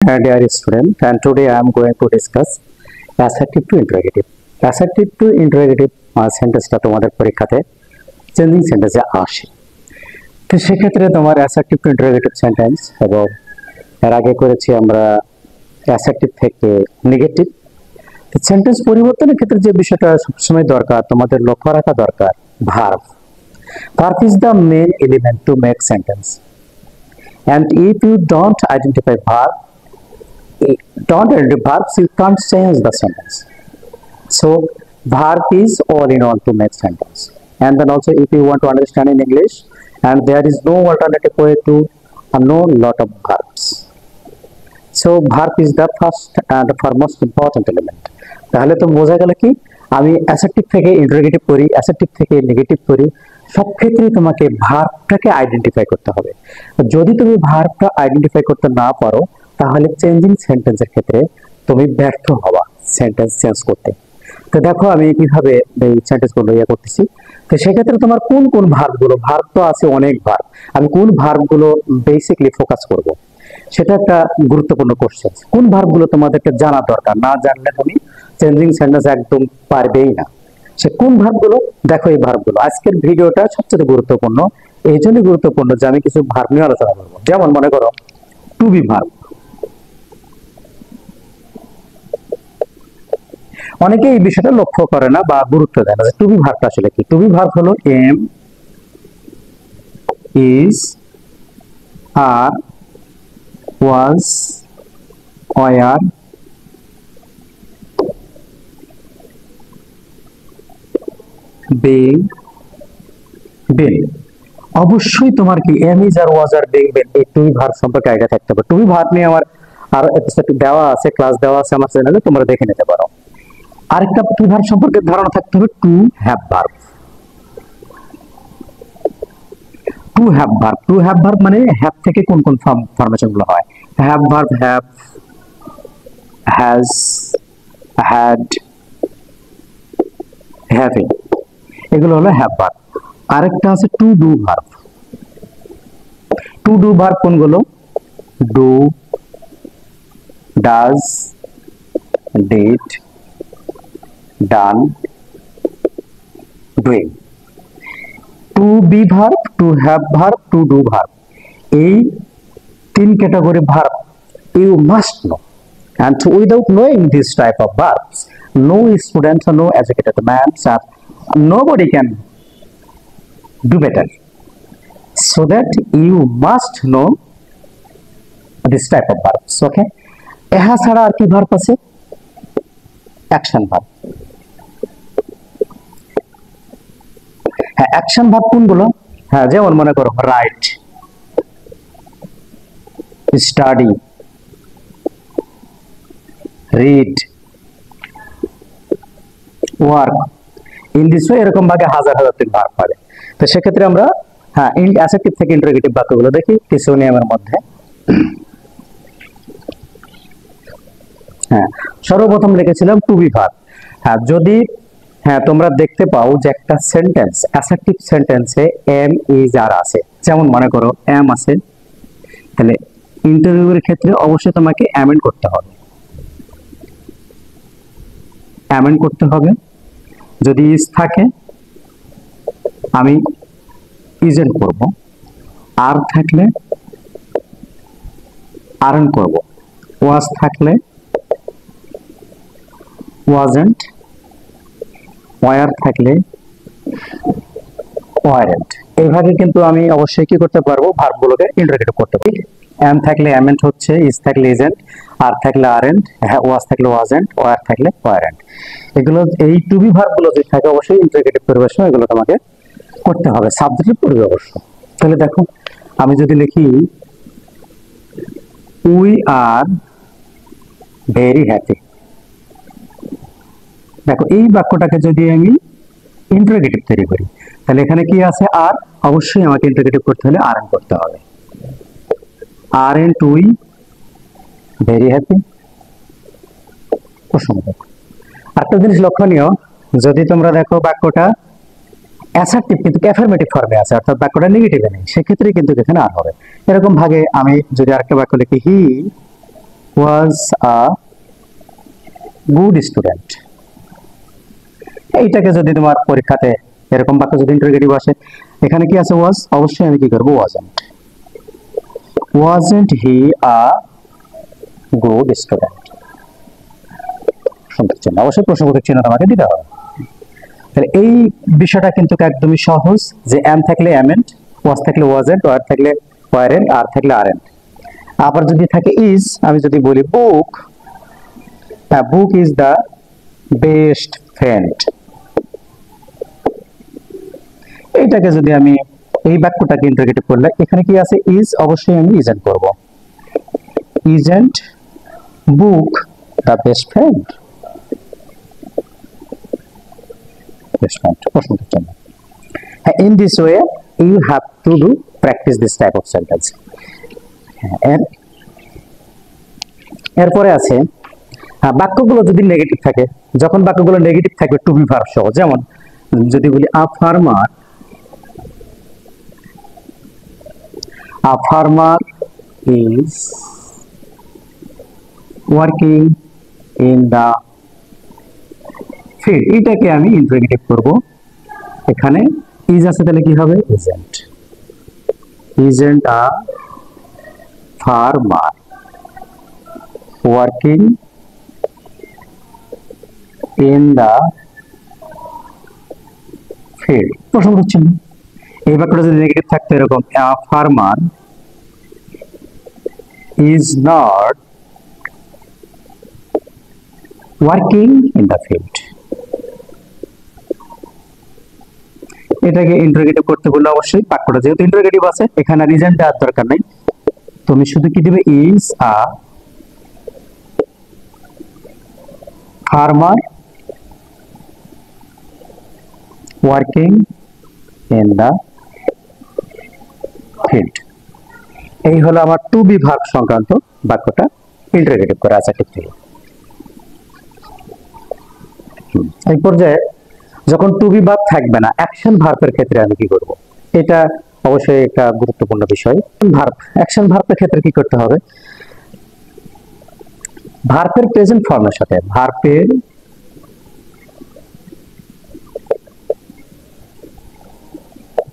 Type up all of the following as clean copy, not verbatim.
Dear student, and today I am going to discuss assertive to interrogative. Assertive to interrogative সেন্টেন্সটা তোমাদের পরীক্ষাতে changing সেন্টেন্সে আসে। তো সেক্ষেত্রে তোমার অ্যাসার্টিভ টু ইন্টারোগেটিভ সেন্টেন্স এবং এর আগে করেছি আমরা অ্যাসার্টিভ থেকে নেগেটিভ। সেন্টেন্স পরিবর্তনের ক্ষেত্রে যে বিষয়টা সবসময় দরকার তোমাদের লক্ষ্য রাখা দরকার, verb. Verb is the main element to make sentence. And if you don't identify verbs, you can't change the sentence. So verb is all in all to make sentence. And then also if you want to understand in English, and there is no alternative way to know lot of verbs. So verb is the first and the foremost important element. তাহলে তো বোঝা গেল কি আমি assertive থেকে interrogative করি, assertive থেকে negative করি, সব ক্ষেত্রেই তোমাকে ভার্বটাকে আইডেন্টিফাই করতে হবে। যদি তুমি ভার্বটা আইডেন্টিফাই করতে না পারো তাহলে চেঞ্জিং সেন্টেন্সের ক্ষেত্রে তুমি ব্যর্থ হবা সেন্টেন্স চেঞ্জ করতে। তো দেখো আমি কিভাবে এই সেন্টেন্সগুলো করতেছি। তো সেক্ষেত্রে তোমার কোন কোন ভার্বগুলো, ভার্ব তো আছে অনেক ভার্ব, আমি কোন ভার্বগুলো বেসিকলি ফোকাস করব সেটা একটা গুরুত্বপূর্ণ কোশ্চেন। কোন ভার্বগুলো তোমাদেরকে জানা দরকার, না জানলে তুমি চেঞ্জিং সেন্টেন্স একদম পারবেই না। সে কোন ভার্বগুলো? দেখো এই ভার্বগুলো। আজকের ভিডিওটা সবচেয়ে গুরুত্বপূর্ণ, এই জন্যই গুরুত্বপূর্ণ যে আমি কিছু ভার্ব নিয়ে আলোচনা করবো। যেমন মনে করো টু বি ভার্ব। অনেকে এই বিষয়টা লক্ষ্য করে না বা গুরুত্ব দেয় না যে টু বি ভার্বটা আসলে কি। টু বি ভার্ব হলো am, is, are, was, were, being, been। অবশ্যই তোমার কি am, is, are, was, are, being, been এই টু বি ভার্ব সম্পর্কে আইডিয়া থাকতে হবে। টু বি ভার্ব নিয়ে আমার আর এপিসোড দেওয়া আছে, ক্লাস দেওয়া আছে আমার চ্যানেলে, তোমরা দেখে নিতে পারো। আরেকটা টু ভার্ব সম্পর্কে ধারণা থাকতে হবে to have verb. To have verb, to have verb মানে হ্যাভ থেকে কোন কোন ফরমেশন গুলো হয়। Have verb have, has, had, having, এগুলো হলো হ্যাভ ভার্ব। আরেকটা আছে to do verb. To do verb কোনগুলো? Do, does, did, done, doing. To be verb, to have verb, to do verb, এই তিন category verb you must know. And without knowing this type of verbs, no student or no educated man, or nobody can do better. So that you must know this type of verbs. Okay? এহা ছাড়া আর কি verb আছে? Action verb. হ্যাঁ, action verb কোনগুলো? হ্যাঁ, যেমন মনে করো right, study, read, work, in this way এরকম ভাগে হাজার হাজার তিন ভার্ব পাবে। তো সেক্ষেত্রে আমরা হ্যাঁ অ্যাসার্টিভ থেকে ইন্টারোগেটিভ বাক্যগুলো দেখি কিছু নিয়মের মধ্যে। হ্যাঁ, সর্বপ্রথম লিখেছিলাম টু বি ভার্ব। হ্যাঁ, যদি হ্যাঁ তোমরা দেখতে পাও যে একটা সেন্টেন্স অ্যাসার্টিভ সেন্টেন্সে এম, ইজ, আর আছে, যেমন মনে করো এম আছে, তাহলে ইন্টারভিউয়ের ক্ষেত্রে অবশ্যই তোমাকে অ্যামেন্ড করতে হবে। অ্যামেন্ড করতে হবে। যদি ইজ থাকে আমি ইজেন্ট করব, আর থাকলে আরন্ট করব, ওয়াজ থাকলে ওয়াজেন্ট, ওয়ার থাকলে ওয়ারেন্ট। এইভাবে কিন্তু আমি অবশ্যই কি করতে পারবো, ভার্বগুলোকে ইন্টারোগেটিভ করতে পারি। এম থাকলে অ্যামেন্ট হচ্ছে, ইজ থাকলে ইজেন্ট, আর থাকলে আরেন্ট, ওয়াজ থাকলে ওয়াজেন্ট, ওয়ার থাকলে ওয়ারেন্ট। এগুলো এই টু বি ভার্বগুলো যদি থাকে অবশ্যই ইন্টারোগেটিভ পরিবেশন এগুলো তোমাকে করতে হবে, সাবজেক্টের পূর্বে অবশ্য। তাহলে দেখো আমি যদি লিখি উই আর ভেরি হ্যাপি, দেখো এই বাক্যটাকে যদি আমি ইন্টারোগেটিভ তৈরি করি তাহলে এখানে কি আছে? আর, অবশ্যই আমাকে ইন্টারোগেটিভ করতে হলে আর এন্ড করতে হবে। Aren't we very happy? অসম্ভব। একটা জিনিস লক্ষণীয়, যদি তোমরা দেখো বাক্যটা অ্যাসার্টিভ কিন্তু অ্যাফার্মেটিভ ফর্মে আছে, অর্থাৎ বাক্যটা নেগেটিভে নেই, সেক্ষেত্রে কিন্তু এখানে আর হবে। এরকম ভাগে আমি যদি আরেকটা বাক্য লিখি হি was a good student। এইটাকে যদি তোমার পরীক্ষাতে এরকম বাক্য যদি ইন্টারোগেটিভ আসে, এখানে কি আছে was, অবশ্যই আমি কি করব wasn't he a good student। সন্দেহের চিহ্ন, অবশ্যই প্রশ্নবোধক চিহ্ন তোমাকে দিতে হবে। তাহলে এই বিষয়টা কিন্তু একদমই সহজ, যে am থাকলে amn't, was থাকলে wasn't, were থাকলে weren't, are থাকলে aren't। আবার যদি থাকে is, আমি যদি বলি book, book is the best friend, এইটাকে যদি আমি এই বাক্যটাকে ইন্টারোগেটিভ করলে এখানে কি আছে is, অবশ্যই আমি isn't করব। isn't book the best friend? best friend প্রশ্নবোধক চিহ্ন। in this way you have to do practice this type of sentence। এরপরে আছে বাক্যগুলো যদি নেগেটিভ থাকে, যখন বাক্যগুলো নেগেটিভ থাকবে টু বি ভার্ব সহ, যেমন যদি বলি a farmer is working in the field, এটাকে আমি ইন্টারোগেটিভ করব। এখানে is আছে, তাহলে কি হবে isn't a farmer working in the field, প্রশ্নবোধক চিহ্ন। এই বাক্যটা যদি নেগেটিভ থাকতো এরকম a farmer is not working in the field, এটাকে ইন্টারোগেটিভ করতে বললে অবশ্যই বাক্যটা যেহেতু ইন্টারোগেটিভ আছে এখানে রিজন দেওয়ার দরকার নাই, তুমি শুধু কি দিবে is a farmer working in the field। এই হলো আমার টু বি ভার্ব সংক্রান্ত বাক্যটা ইন্টারোগেটিভ করা আছে ঠিক থেকে। এই পর্যায়ে যখন টু বি ভার্ব থাকবে না, অ্যাকশন ভার্বের ক্ষেত্রে আমি কি করব, এটা অবশ্যই একটা গুরুত্বপূর্ণ বিষয়। ভার্ব, অ্যাকশন ভার্বের ক্ষেত্রে কি করতে হবে, ভার্বের প্রেজেন্ট ফর্মের সাথে ভার্বের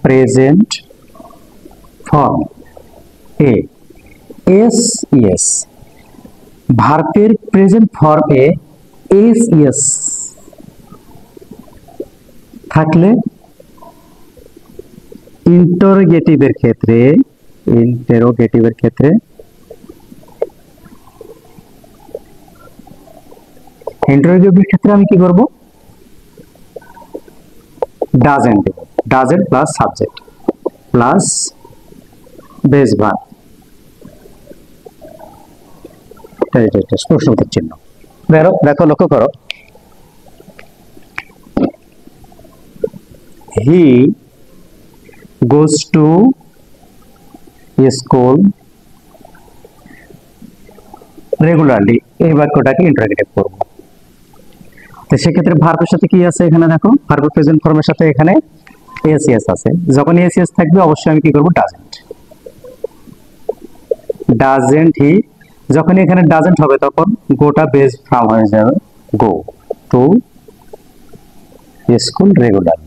প্রেজেন্ট ফর্ম এস ইএস, ভার্বের প্রেজেন্ট ফর্মে এস ইএস থাকলে ইন্টারোগেটিভের ক্ষেত্রে আমি কি করব, ডাজেন্ট দেব, doesn't plus subject plus base verb, প্রশ্নবোধক চিহ্ন। দেখো লক্ষ্য করো, he goes to school regularly, এই বাক্যটাকে ইন্টারোগেটিভ করব। তো সেক্ষেত্রে ভার্বের সাথে কি আছে, এখানে দেখো ভার্বের প্রেজেন্ট ফর্মের সাথে এখানে এসিএস আছে, যখন এসিএস থাকবে অবশ্যই আমি কি করব, ডাজেন্ট হি, যখন এখানে ডাজেন্ট হবে তখন গোটা বেস ফর্ম হয়ে যাবে গো টু স্কুল রেগুলারলি।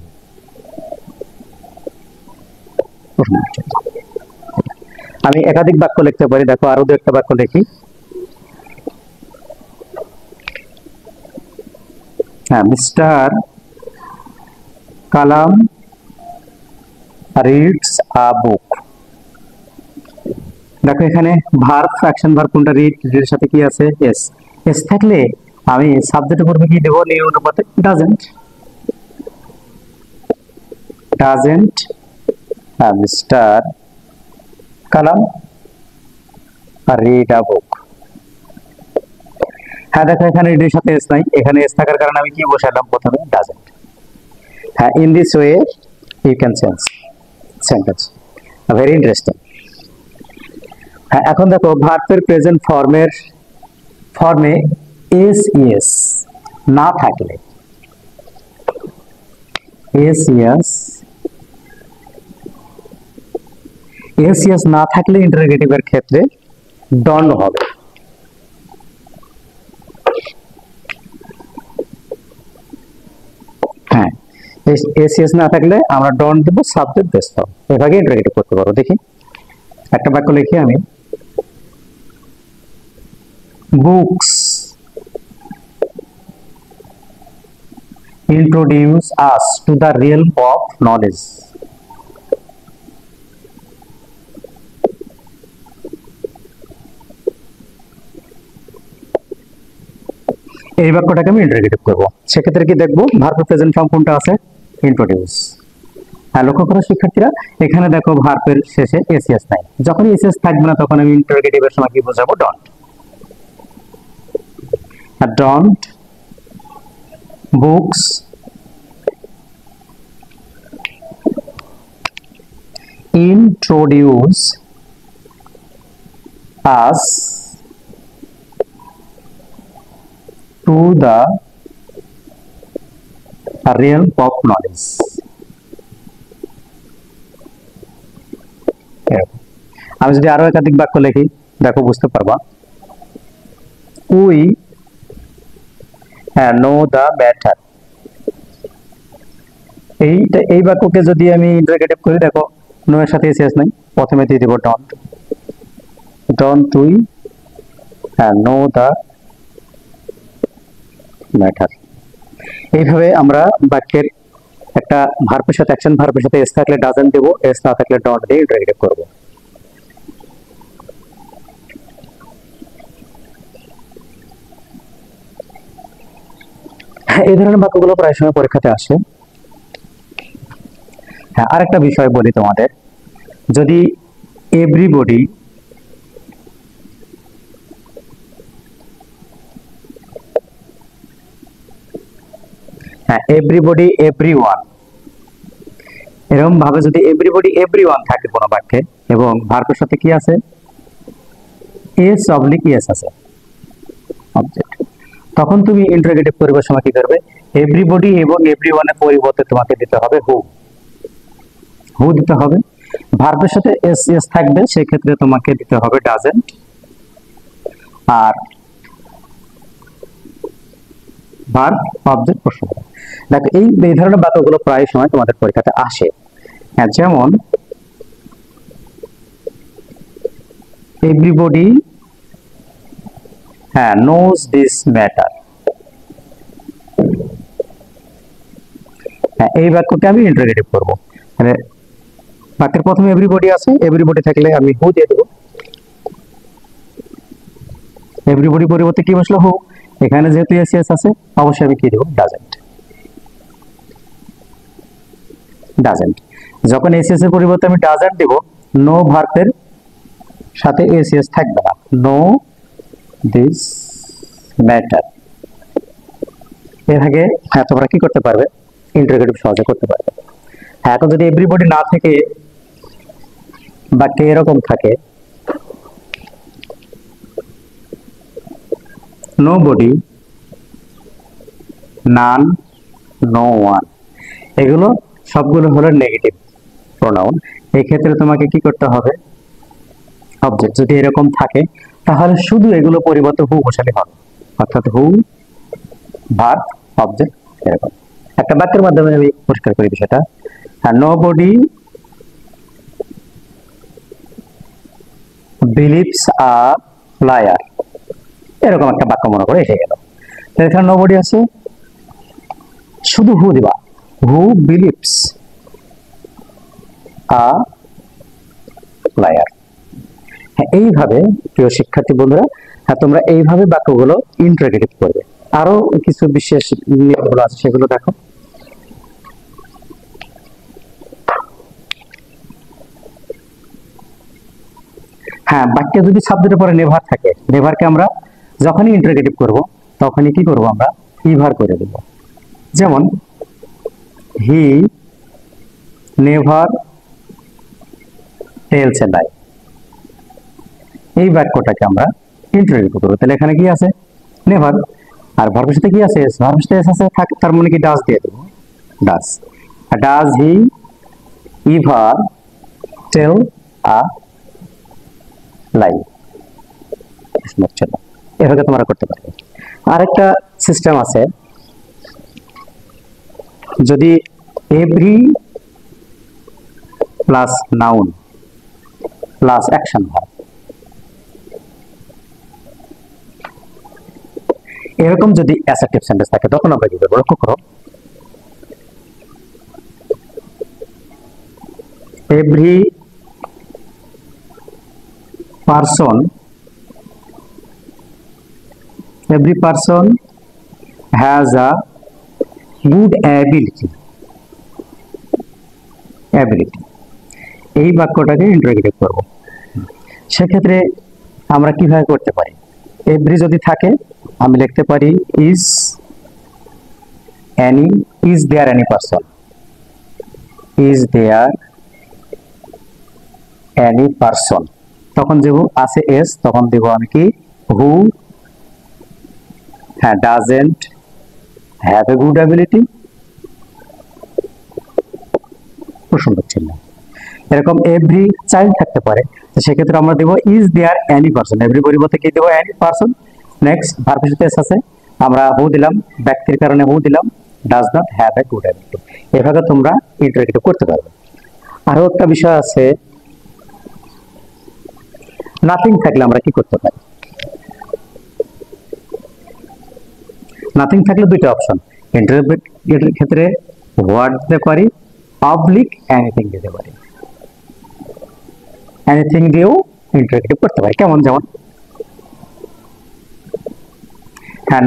আমি একাধিক বাক্য লিখতে পারি, দেখো আরো দু একটা বাক্য লিখি। হ্যাঁ, মিস্টার কালাম রিডস আ বুক, দেখো এখানে ভার্ব, অ্যাকশন ভার্ব কোনটা, রিড, রিডের সাথে কি আছে এস, এস থাকলে আমি সাবজেক্টের পূর্বে কি দেব, নিউ অনুপাতে doesn't Mister Kalam read a book. হ্যাঁ দেখো এখানে রিডের সাথে এস নাই, এখানে এস থাকার কারণে আমি কি বসালাম প্রথমে, ডাজেন্ট। হ্যাঁ, in this way you can change sentence, very interesting. হ্যাঁ, এখন দেখো ভার্বের প্রেজেন্ট ফর্মে এস ইএস না থাকলে, এস ইএস না থাকলে ইন্টারোগেটিভের ক্ষেত্রে ডন হবে। এসিএস না থাকলে আমরা ডন্ট দেব, সাবজেক্ট বেস ফর্ম, এভাবে ইন্টারোগেটিভ করতে পারবো। দেখি একটা বাক্য লিখি আমি, books introduce us to the realm of knowledge. এই বাক্যটাকে আমি ইন্টারোগেটিভ করব, সেক্ষেত্রে কি দেখবো ভার্ব প্রেজেন্ট ফর্ম কোনটা আছে, ইন্ট্রোডিউস। হ্যাঁ, লক্ষ্য করো শিক্ষার্থীরা, এখানে দেখো ভার্বের শেষে এসিএস নাই, যখন এসিএস থাকবে না তখন আমি ইন্টারোগেটিভের সময় কি বোঝাবো, don't. Don't books introduce us to the realm of knowledge. আমি যদি আরো একাধিক বাক্য লিখি দেখো বুঝতে পারবা, we know the matter। এই বাক্যকে যদি আমি ইন্টারোগেটিভ করি, দেখো নো এর সাথে এসিএস নাই, প্রথমে দিয়ে দেব don't. Don't we know the matter. এইভাবে আমরা বাক্যের একটা ভার্বের সাথে, অ্যাকশন ভার্বের সাথে এস থাকলে ডাজন্ট দেব, এস না থাকলে ডন্ট দিয়ে ইন্টারোগেটিভ করব। এই ধরনের বাক্যগুলো প্রায় সময় পরীক্ষাতে আসে। হ্যাঁ, আরেকটা বিষয় বলি তোমাদের, যদি এভরিবডি এভরিবডি এভরিওয়ান, এরকম ভাবে যদি এভরিবডি এভরিওয়ান থাকে কোনো বাক্যে এবং ভার্বের সাথে কি আছে, এস অবলিক এস আছে অবজেক্ট, তখন তুমি ইন্টারোগেটিভ করিবার সময় কি করবে, এভরিবডি এবং এভরিওয়ানের পরিবর্তে তোমাকে দিতে হবে হু, হু দিতে হবে। ভার্বের সাথে এস এস থাকবে, সেক্ষেত্রে তোমাকে দিতে হবে ডাজন্ট। আর ভার্ব অবজেক্ট প্রশ্ন। দেখো এই ধরনের বাক্যগুলো প্রায় সময় তোমাদের পরীক্ষাতে আসে। হ্যাঁ, যেমন এভরিবডি নোজ দিস ম্যাটার। হ্যাঁ, এই বাক্যকে আমি ইন্টারোগেটিভ করব, মানে বাক্যের প্রথমে এভরিবডি আছে, এভরিবডি থাকলে আমি হু দিয়ে দেব। এভরিবডি পরিবর্তে কি বসলো, হু। এখানে যেহেতু এসএস আছে, অবশ্যই আমি কি দেব, ডাজন্ট। ডাজন্ট, যখন এসএস এর পরিবর্তে আমি ডাজন্ট দেব, নো ভার্বের সাথে এসএস থাকবে না, নো দিস ম্যাটার। এর আগে তোমরা কি করতে পারবে, ইন্টারোগেটিভ সহজে করতে পারবে। এখন যদি এভরিবডি না থেকে বাক্যে এরকম থাকে, নোবডি, নান, নো ওয়ান, এগুলো সবগুলো হলো নেগেটিভ প্রোনাউন। এই ক্ষেত্রে তোমাকে কি করতে হবে, অবজেক্ট যদি এরকম থাকে তাহলে শুধু এগুলো পরিবর্তে হু বসালে হবে, অর্থাৎ হু ভার্ব অবজেক্ট এরকম। একটা বাক্যের মাধ্যমে আমি পরিষ্কার করি বিষয়টা। নোবডি বিলিভস আ লায়ার, এরকম একটা বাক্য মনে করে এসে গেল। এখানে নোবডি আছে, শুধু হু দিবা, হু বিলিভস আ লায়ার। হ্যাঁ, এইভাবে প্রিয় শিক্ষার্থী বন্ধুরা, তোমরা এইভাবে বাক্যগুলো ইন্টারোগেটিভ করবে। আরো কিছু বিশেষ নিয়মগুলো আছে, সেগুলো দেখো। হ্যাঁ, বাক্যে যদি সাবজেক্টের পরে নেভার থাকে, নেভারকে আমরা যখনই ইন্টারোগেটিভ করব তখনই কি করব, আমরা ইভার করে দেব। যেমন হি নেভার টেলস এ লাই, এই বাক্যটাকে আমরা ইন্টারোগেটিভ করব। তাহলে এখানে কি আছে, নেভার, আর ভার্বের সাথে কি আছে, ভার্বের সাথে এস আছে, তার মানে কি ডাজ দিয়ে দেব, ডাজ। ডাজ হি ইভার টেল আ লাই, এভাবে তোমরা করতে পারবে। আরেকটা সিস্টেম আছে, যদি every plus noun plus action verb. এরকম যদি অ্যাসার্টিভ সেন্টেন্স থাকে তখন আমরা কি করব? লক্ষ্য করো, every person has a good ability এই বাক্যটাকে ইন্টারোগেটিভ করব। সেক্ষেত্রে আমরা কিভাবে করতে পারি? এভরি যদি থাকে আমি লিখতে পারি is there any person, is there any person, তখন দেব আছে এস, তখন দেব আমি কি who doesn't have a good ability, প্রশ্ন চিহ্ন। এরকম এভরি চাইল্ড থাকতে পারে, সেক্ষেত্রে আমরা দেব is there any person, every পরিবর্তে কি দেব? Any person. নেক্সট ভার্বের সাথে এস আছে, আমরা হু দিলাম, ব্যক্তির কারণে হু দিলাম, does not have a good ability. এভাবে তোমরা ইন্টারোগেটিভ করতে পারবে। আরো একটা বিষয় আছে, নাথিং থাকলে আমরা কি করতে পারি? নাথিং থাকলে দুইটা অপশন, ইন্টারোগেটিভের ক্ষেত্রে হোয়াট দিতে পারি, অবলিক এনিথিং দিতে পারি। এনিথিং দিয়েও ইন্টারোগেটিভ করতে পারি। কেমন? যেমন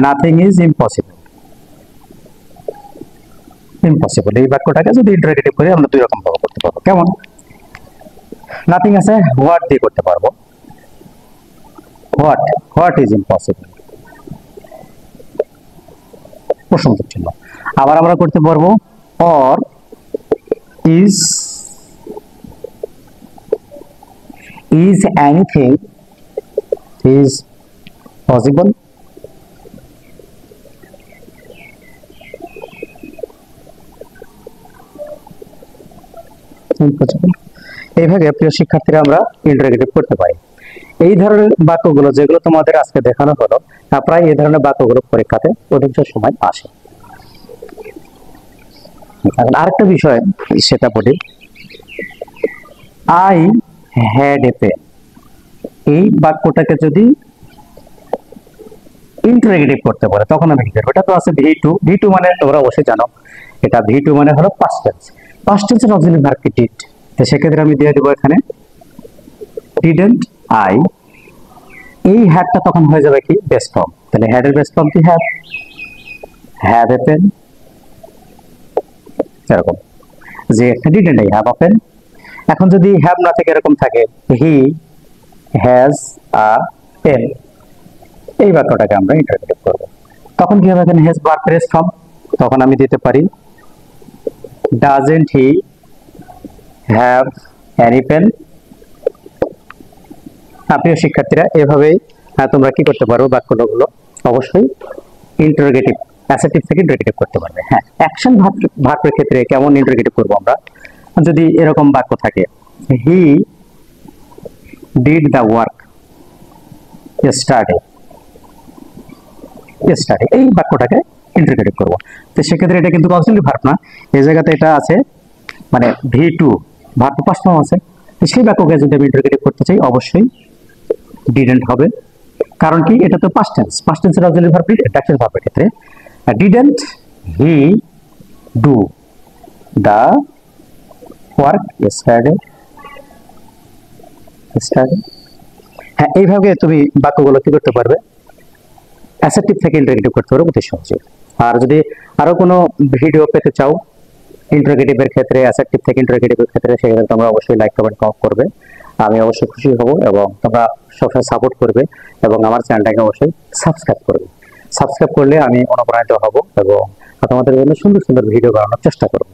নাথিং ইজ ইম্পসিবল, এই বাক্যটাকে যদি ইন্টারোগেটিভ করি আমরা দুই রকম ভাবে করতে পারবো। কেমন? নাথিং আছে, হোয়াট দিয়ে করতে পারবো, হোয়াট ইজ ইম্পসিবল, প্রশ্নবোধক চিহ্ন। আবার আমরা করতে পারবো or is anything is possible, এইভাবে প্রিয় শিক্ষার্থীরা আমরা ইন্টারোগেটিভ করতে পারি। এই ধরনের বাক্যগুলো যেগুলো তোমাদের আজকে দেখানো হলো, প্রায় এই ধরনের বাক্যগুলো পরীক্ষাতে অধিকাংশ সময় আসে। এখন আরেকটা বিষয় সেটা বলি, আই হ্যাড এ পেন, এই বাক্যটাকে যদি ইন্টারোগেটিভ করতে পারে তখন আমি কি করবো? এটা তো আছে ভি টু মানে তোমরা অবশ্যই জানো, এটা ভি2 মানে হলো পাস্ট টেন্স, পাস্ট টেন্সের অক্সিলারি ভার্ব কি ডিড, তো সেক্ষেত্রে আমি দিয়ে দেবো এখানে ডিডন্ট আই, এই হ্যাডটা তখন হয়ে যাবে কি বেস ফর্ম, তাহলে হ্যাড এর বেস ফর্ম কি হ্যাভ এ পেন, এরকম যে একটা didn't I have a pen. এখন যদি হ্যাভ না থেকে এরকম থাকে হি হ্যাজ আ পেন, এই বাক্যটাকে আমরা ইন্টারোগেটিভ করব। তখন কি হবে? এখানে হ্যাজ ভার্ব বেস ফর্ম, তখন আমি দিতে পারি doesn't he have any pen. প্রিয় শিক্ষার্থীরা, এভাবেই তোমরা কি করতে পারো? বাক্যগুলো অবশ্যই ইন্টারোগেটিভ অ্যাসার্টিভ থেকে ইন্টারোগেটিভ করতে পারবে। অ্যাকশন ভার্বের ক্ষেত্রে কেমন ইন্টারোগেটিভ করব আমরা? যদি এরকম বাক্য থাকে he did the work yesterday, এই বাক্যটাকে ইন্টারোগেটিভ করব। তো সেক্ষেত্রে এটা কিন্তু অক্সিলারি ভার্ব না, এই জায়গাতে এটা আছে মানে ভি2 ভার্ব পাস্ট ফর্ম আছে, সেই বাক্যকে যদি আমি ইন্টারোগেটিভ করতে চাই অবশ্যই ডিডন্ট হবে। কারণ কি? এটা তো পাস্ট টেন্সের অক্সিলারি ভার্ব অ্যাকশন ভার্বের ক্ষেত্রে didn't he do the work yesterday। এইভাবে তুমি বাক্যগুলো কি করতে পারবে? অ্যাসার্টিভ থেকে ইন্টারোগেটিভ করতে পারবে অতি সহজে। আর যদি আরো কোনো ভিডিও পেতে চাও ইন্টারোগেটিভের ক্ষেত্রে, অ্যাসার্টিভ থেকে ইন্টারোগেটিভের ক্ষেত্রে, সেক্ষেত্রে তোমরা অবশ্যই লাইক কমেন্ট করবে, আমি অবশ্যই খুশি হব এবং তোমরা সবসময় সাপোর্ট করবে এবং আমার চ্যানেলটাকে অবশ্যই সাবস্ক্রাইব করবে। সাবস্ক্রাইব করলে আমি অনুপ্রাণিত হব এবং তোমাদের জন্য সুন্দর সুন্দর ভিডিও বানানোর চেষ্টা করব।